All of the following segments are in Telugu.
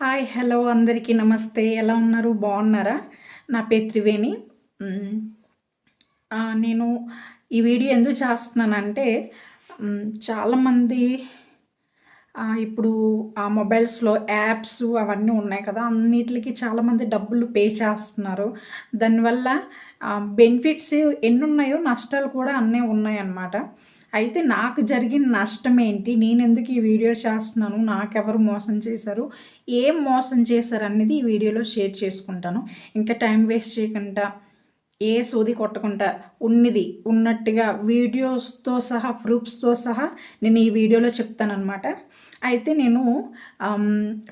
హాయ్ హలో అందరికీ నమస్తే. ఎలా ఉన్నారు? బాగున్నారా? నా పేరు త్రివేణి. హ్మ్. నేను ఈ వీడియో ఎందుకు చేస్తున్నానంటే చాలామంది ఇప్పుడు ఆ మొబైల్స్‌లో యాప్స్ అవన్నీ ఉన్నాయి కదా! అన్నిట్లికి చాలామంది డబ్బులు పే చేస్తున్నారు. దానివల్ల బెనిఫిట్స్ ఎన్నున్నాయో నష్టాలు కూడా అన్నే ఉన్నాయన్నమాట. అయితే నాకు జరిగిన నష్టం ఏంటి? నేనెందుకు ఈ వీడియో చేస్తున్నాను? నాకెవరు మోసం చేశారు? ఏం మోసం చేశారనేది ఈ వీడియోలో షేర్ చేసుకుంటాను. ఇంకా టైం వేస్ట్ చేయకుండా ఏ సోది కొట్టకుండా ఉన్నట్టుగా వీడియోస్‌తో సహా, ప్రూఫ్స్‌తో సహా నేను ఈ వీడియోలో చెప్తాననమాట. అయితే నేను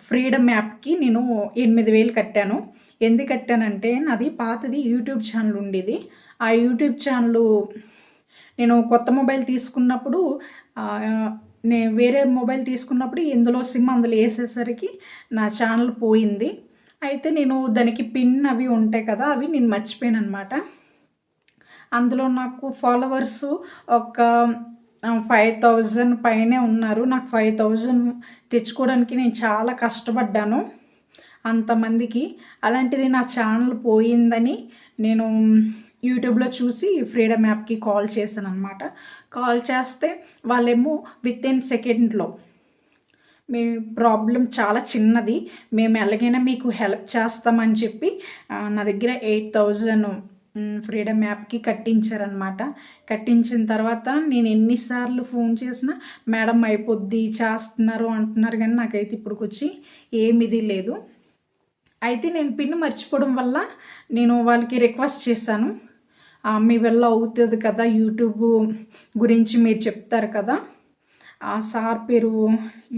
ఫ్రీడమ్ యాప్‌కి నేను 8,000 కట్టాను. ఎందుకు కట్టానంటే నాది పాతది యూట్యూబ్ ఛానల్ ఉండేది. ఆ యూట్యూబ్ ఛానలు నేను కొత్త మొబైల్ తీసుకున్నప్పుడు నేను వేరే మొబైల్ తీసుకున్నప్పుడు ఇందులో సిమ్ అందులో వేసేసరికి నా ఛానల్ పోయింది. అయితే నేను దానికి పిన్ అవి ఉంటాయి కదా! అవి నేను మర్చిపోయాననమాట. అందులో నాకు ఫాలోవర్స్ ఒక 5,000 పైనే ఉన్నారు. నాకు 5,000 తెచ్చుకోవడానికి నేను చాలా కష్టపడ్డాను అంతమందికి. అలాంటిది నా ఛానల్ పోయిందని నేను యూట్యూబ్లో చూసి ఫ్రీడమ్ యాప్కి కాల్ చేశాననమాట. కాల్ చేస్తే వాళ్ళేమో వితిన్ సెకండ్లో మీ ప్రాబ్లం చాలా చిన్నది, మేము ఎలాగైనా మీకు హెల్ప్ చేస్తామని చెప్పి నా దగ్గర 8,000 ఫ్రీడమ్ యాప్కి కట్టించారనమాట. కట్టించిన తర్వాత నేను ఎన్నిసార్లు ఫోన్ చేసినా మేడం అయిపోద్ది చేస్తున్నారు అంటున్నారు, కానీ నాకైతే ఇప్పటికొచ్చి ఏమిది లేదు. అయితే నేను పిన్ మర్చిపోవడం వల్ల నేను వాళ్ళకి రిక్వెస్ట్ చేశాను, మీ వల్ల అవుతుంది కదా, యూట్యూబ్ గురించి మీరు చెప్తారు కదా, ఆ సార్ పేరు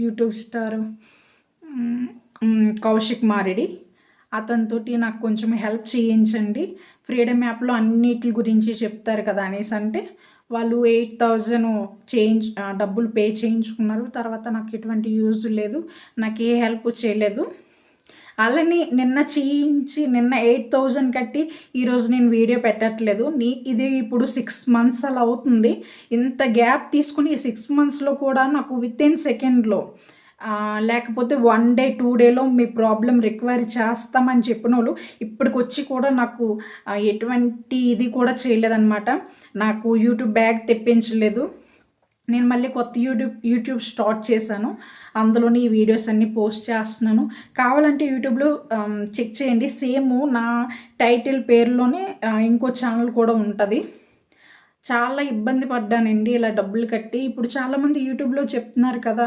యూట్యూబ్ స్టార్ కౌశిక్ మారెడ్డి, అతనితోటి నాకు కొంచెం హెల్ప్ చేయించండి, ఫ్రీడమ్ యాప్లో అన్నిటి గురించి చెప్తారు కదా అనేసి అంటే వాళ్ళు 8,000 డబ్బులు పే చేయించుకున్నారు. తర్వాత నాకు ఎటువంటి యూజ్ లేదు, నాకు ఏ హెల్ప్ చేయలేదు. అలాని నిన్న 8,000 కట్టి ఈరోజు నేను వీడియో పెట్టట్లేదు. ఇది ఇప్పుడు 6 మంత్స్ అలా అవుతుంది. ఇంత గ్యాప్ తీసుకుని ఈ 6 మంత్స్లో కూడా నాకు వితిన్ సెకండ్లో లేకపోతే 1 డే 2 డేలో మీ ప్రాబ్లం రికవరీ చేస్తామని చెప్పినోళ్ళు ఇప్పటికొచ్చి కూడా నాకు ఎటువంటి ఇది కూడా చేయలేదన్నమాట. నాకు యూట్యూబ్ బ్యాగ్ తెప్పించలేదు. నేను మళ్ళీ కొత్త యూట్యూబ్ స్టార్ట్ చేశాను. అందులోని ఈ వీడియోస్ అన్నీ పోస్ట్ చేస్తున్నాను. కావాలంటే యూట్యూబ్లో చెక్ చేయండి. సేమ్ నా టైటిల్ పేరులోనే ఇంకో ఛానల్ కూడా ఉంటుంది. చాలా ఇబ్బంది పడ్డానండి ఇలా డబ్బులు కట్టి. ఇప్పుడు చాలామంది యూట్యూబ్లో చెప్తున్నారు కదా,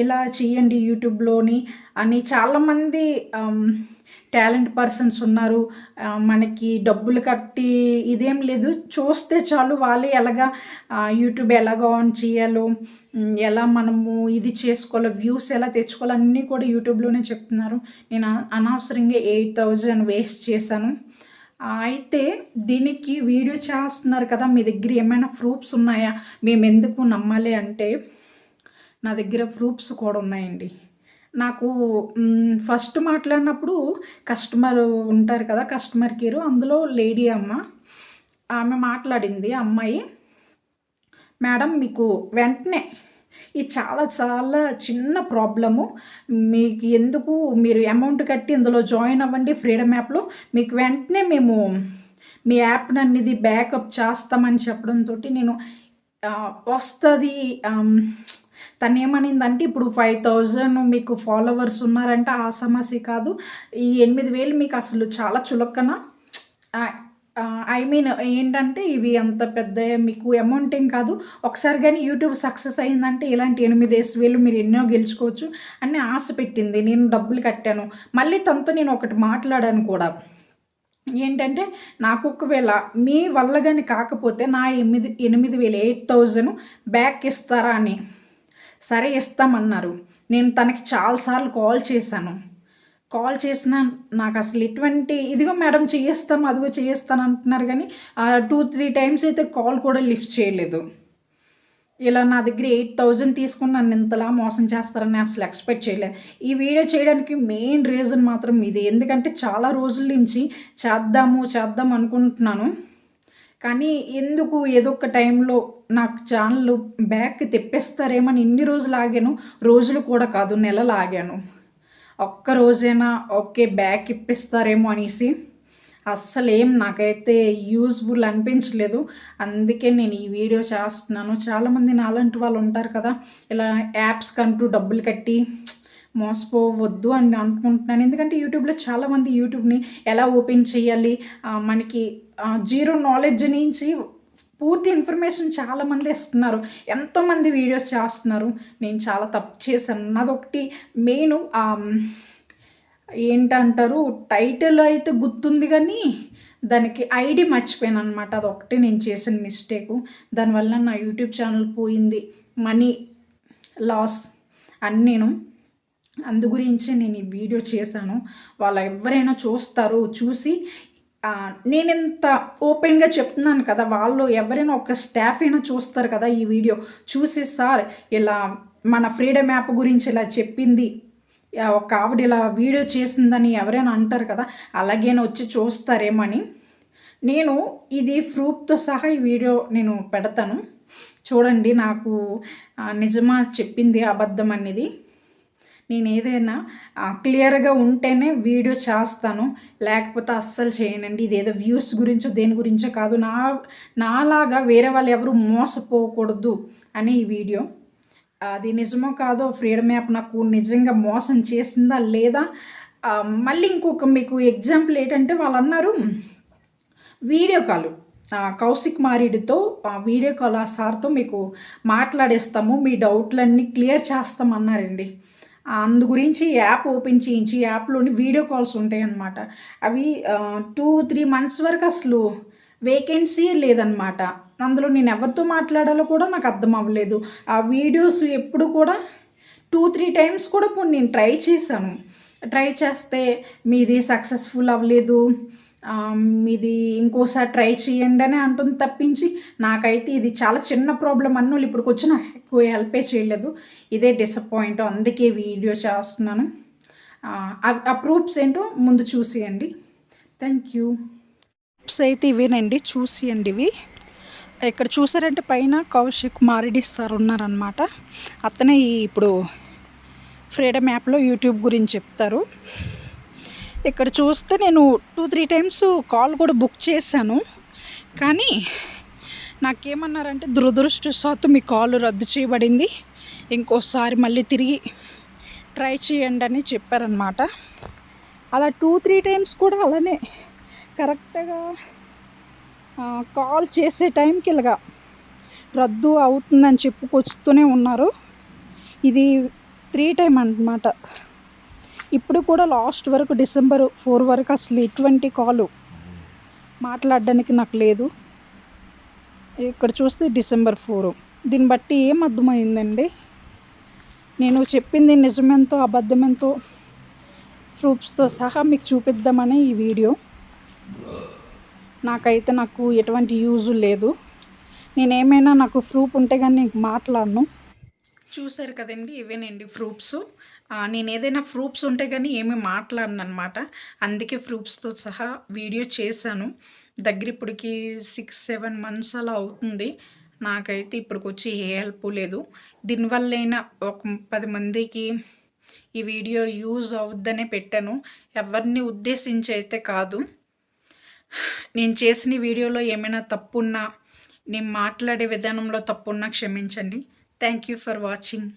ఇలా చేయండి యూట్యూబ్లోని అని. చాలామంది టాలెంట్ పర్సన్స్ ఉన్నారు. మనకి డబ్బులు కట్టి ఇదేం లేదు, చూస్తే చాలు వాళ్ళే ఎలాగా యూట్యూబ్ ఎలాగ ఆన్ చేయాలో, ఎలా మనము ఇది చేసుకోవాలో, వ్యూస్ ఎలా తెచ్చుకోవాలో అన్నీ కూడా యూట్యూబ్లోనే చెప్తున్నారు. నేను అనవసరంగా 8,000 వేస్ట్ చేశాను. అయితే దీనికి వీడియో చేస్తున్నారు కదా, మీ దగ్గర ఏమైనా ప్రూఫ్స్ ఉన్నాయా, మేము ఎందుకు నమ్మాలి అంటే నా దగ్గర ప్రూఫ్స్ కూడా ఉన్నాయండి. నాకు ఫస్ట్ మాట్లాడినప్పుడు కస్టమర్ ఉంటారు కదా, కస్టమర్ కేరు, అందులో లేడీ ఆమె మాట్లాడింది. అమ్మాయి, మేడం మీకు వెంటనే ఇది చాలా చాలా చిన్న ప్రాబ్లము, మీకు ఎందుకు, మీరు అమౌంట్ కట్టి ఇందులో జాయిన్ అవ్వండి ఫ్రీడమ్ యాప్లో, మీకు వెంటనే మేము మీ యాప్ని అనేది బ్యాకప్ చేస్తామని చెప్పడంతో నేను వస్తుంది. తను ఏమనిందంటే ఇప్పుడు 5,000 మీకు ఫాలోవర్స్ ఉన్నారంటే ఆ సమస్య కాదు, ఈ 8,000 మీకు అసలు చాలా చులకన. ఐ మీన్ ఏంటంటే ఇవి అంత పెద్ద మీకు అమౌంట్ ఏం కాదు, ఒకసారి కానీ యూట్యూబ్ సక్సెస్ అయిందంటే ఇలాంటి 8,000 మీరు ఎన్నో గెలుచుకోవచ్చు అని ఆశ పెట్టింది. నేను డబ్బులు కట్టాను. మళ్ళీ తనతో నేను ఒకటి మాట్లాడాను కూడా, ఏంటంటే నాకు ఒకవేళ మీ వల్ల కానీ కాకపోతే నా 8,000 బ్యాక్ ఇస్తారా అని. సరే ఇస్తామన్నారు. నేను తనకి చాలాసార్లు కాల్ చేసిన నాకు అసలు ఎటువంటి, ఇదిగో మేడం చేయిస్తాము, అదిగో చేయిస్తాను అంటున్నారు, కానీ 2-3 టైమ్స్ అయితే కాల్ కూడా లిఫ్ట్ చేయలేదు. ఇలా నా దగ్గర 8,000 తీసుకుని నన్ను ఇంతలా మోసం చేస్తారని అసలు ఎక్స్పెక్ట్ చేయలేదు. ఈ వీడియో చేయడానికి మెయిన్ రీజన్ మాత్రం ఇది. ఎందుకంటే చాలా రోజుల నుంచి చేద్దాం అనుకుంటున్నాను, కానీ ఎందుకు ఏదో ఒక టైంలో నాకు ఛానల్ బ్యాక్ తెప్పిస్తారేమని ఇన్ని రోజులు ఆగాను. రోజులు కూడా కాదు, నెలలు ఆగాను. ఒక్క రోజైనా ఓకే బ్యాక్ ఇప్పిస్తారేమో అనేసి అస్సలేం నాకైతే యూజ్ఫుల్ అనిపించలేదు. అందుకే నేను ఈ వీడియో చేస్తున్నాను. చాలామంది నాలాంటి వాళ్ళు ఉంటారు కదా, ఇలా యాప్స్ కంటూ డబ్బులు కట్టి మోసపోవద్దు అని అనుకుంటున్నాను. ఎందుకంటే యూట్యూబ్లో చాలామంది యూట్యూబ్ని ఎలా ఓపెన్ చేయాలి, మనకి జీరో నాలెడ్జ్ నుంచి పూర్తి ఇన్ఫర్మేషన్ చాలామంది ఇస్తున్నారు. ఎంతోమంది వీడియోస్ చేస్తున్నారు. నేను చాలా తప్పు చేశాను. నాదొకటి మెయిన్ ఏంటంటారు, టైటిల్ అయితే గుర్తుంది కానీ దానికి ఐడి మర్చిపోయాను అనమాట. అదొకటి నేను చేసిన మిస్టేకు. దానివల్ల నా యూట్యూబ్ ఛానల్ పోయింది, మనీ లాస్ అన్నీను. అందు గురించి నేను ఈ వీడియో చేశాను. వాళ్ళు ఎవరైనా చూస్తారు, చూసి నేను ఇంత ఓపెన్గా చెప్తున్నాను కదా, వాళ్ళు ఎవరైనా ఒక స్టాఫ్ అయినా చూస్తారు కదా ఈ వీడియో చూసి, సార్ ఇలా మన ఫ్రీడమ్ యాప్ గురించి ఇలా చెప్పింది, ఒక ఆవిడ ఇలా వీడియో చేసిందని ఎవరైనా అంటారు కదా, అలాగే వచ్చి చూస్తారేమని నేను ఇది ప్రూఫ్తో సహా ఈ వీడియో నేను పెడతాను. చూడండి నాకు నిజమా చెప్పింది అబద్ధం అనేది. నేను ఏదైనా క్లియర్గా ఉంటేనే వీడియో చేస్తాను, లేకపోతే అస్సలు చేయనండి. ఇది ఏదో వ్యూస్ గురించో దేని గురించో కాదు, నాలాగా వేరే వాళ్ళు ఎవరు మోసపోకూడదు అని ఈ వీడియో. అది నిజమో కాదో, ఫ్రీడమ్ యాప్ నాకు నిజంగా మోసం చేసిందా లేదా. మళ్ళీ ఇంకొక మీకు ఎగ్జాంపుల్ ఏంటంటే, వాళ్ళు అన్నారు వీడియో కాల్ కౌశిక్ మారేడితో వీడియో కాల్ ఆ సార్తో మీకు మాట్లాడేస్తాము, మీ డౌట్లన్నీ క్లియర్ చేస్తామన్నారండి. అందు గురించి యాప్ ఓపెన్ చేయించి యాప్లోని వీడియో కాల్స్ ఉంటాయి అన్నమాట. అవి 2-3 months వరకు అసలు వేకెన్సీ లేదనమాట. అందులో నేను ఎవరితో మాట్లాడాలో కూడా నాకు అర్థం అవ్వలేదు. ఆ వీడియోస్ ఎప్పుడు కూడా 2-3 times కూడా నేను ట్రై చేశాను. ట్రై చేస్తే మీది సక్సెస్ఫుల్ అవ్వలేదు, మీది ఇంకోసారి ట్రై చేయండి అని అంటుంది తప్పించి, నాకైతే ఇది చాలా చిన్న ప్రాబ్లం అన్నోళ్ళు ఇప్పటికి వచ్చి నాకు ఎక్కువ హెల్పే చేయలేదు. ఇదే డిసప్పాయింట్. అందుకే వీడియో చేస్తున్నాను. ఆ ప్రూఫ్స్ ఏంటో ముందు చూసేయండి. Thank you. ప్రూఫ్స్ అయితే ఇవేనండి, చూసేయండి. ఇవి ఇక్కడ చూసారంటే పైన కౌశిక్ మారెడ్డి సార్ ఉన్నారనమాట. అతనే ఇప్పుడు ఫ్రీడమ్ యాప్లో యూట్యూబ్ గురించి చెప్తారు. ఇక్కడ చూస్తే నేను 2-3 times కాల్ కూడా బుక్ చేశాను, కానీ నాకేమన్నారంటే దురదృష్టవశాత్తు మీ కాల్ రద్దు చేయబడింది, ఇంకోసారి మళ్ళీ తిరిగి ట్రై చేయండి అని చెప్పారనమాట. అలా 2-3 times కూడా అలానే కరెక్ట్గా కాల్ చేసే టైంకి ఇలాగా రద్దు అవుతుందని చెప్పుకొస్తూనే ఉన్నారు. ఇది 3 time అన్నమాట. ఇప్పుడు కూడా లాస్ట్ వరకు December 4 వరకు అసలు ఎటువంటి కాలు మాట్లాడడానికి నాకు లేదు. ఇక్కడ చూస్తే December 4. దీన్ని బట్టి ఏం అర్థమైందండి, నేను చెప్పింది నిజమెంతో అబద్ధమెంతో ప్రూఫ్స్తో సహా మీకు చూపిద్దామని ఈ వీడియో. నాకు ఎటువంటి యూజ్ లేదు. నేనేమైనా నాకు ప్రూఫ్ ఉంటే కానీ నేను మాట్లాడను. చూసారు కదండి, ఇవేనండి ప్రూఫ్స్. నేను ఏదైనా ప్రూఫ్స్ ఉంటే కానీ ఏమీ మాట్లాడను అనమాట. అందుకే ప్రూఫ్స్తో సహా వీడియో చేశాను. దగ్గర ఇప్పటికి 6-7 months అలా అవుతుంది. నాకైతే ఇప్పటికొచ్చి ఏ హెల్ప్ లేదు. దీనివల్లైనా ఒక 10 మందికి ఈ వీడియో యూజ్ అవుద్దనే పెట్టాను, ఎవరిని ఉద్దేశించి అయితే కాదు. నేను చేసిన వీడియోలో ఏమైనా తప్పున్నా, నేను మాట్లాడే విధానంలో తప్పున్నా క్షమించండి. Thank you for watching.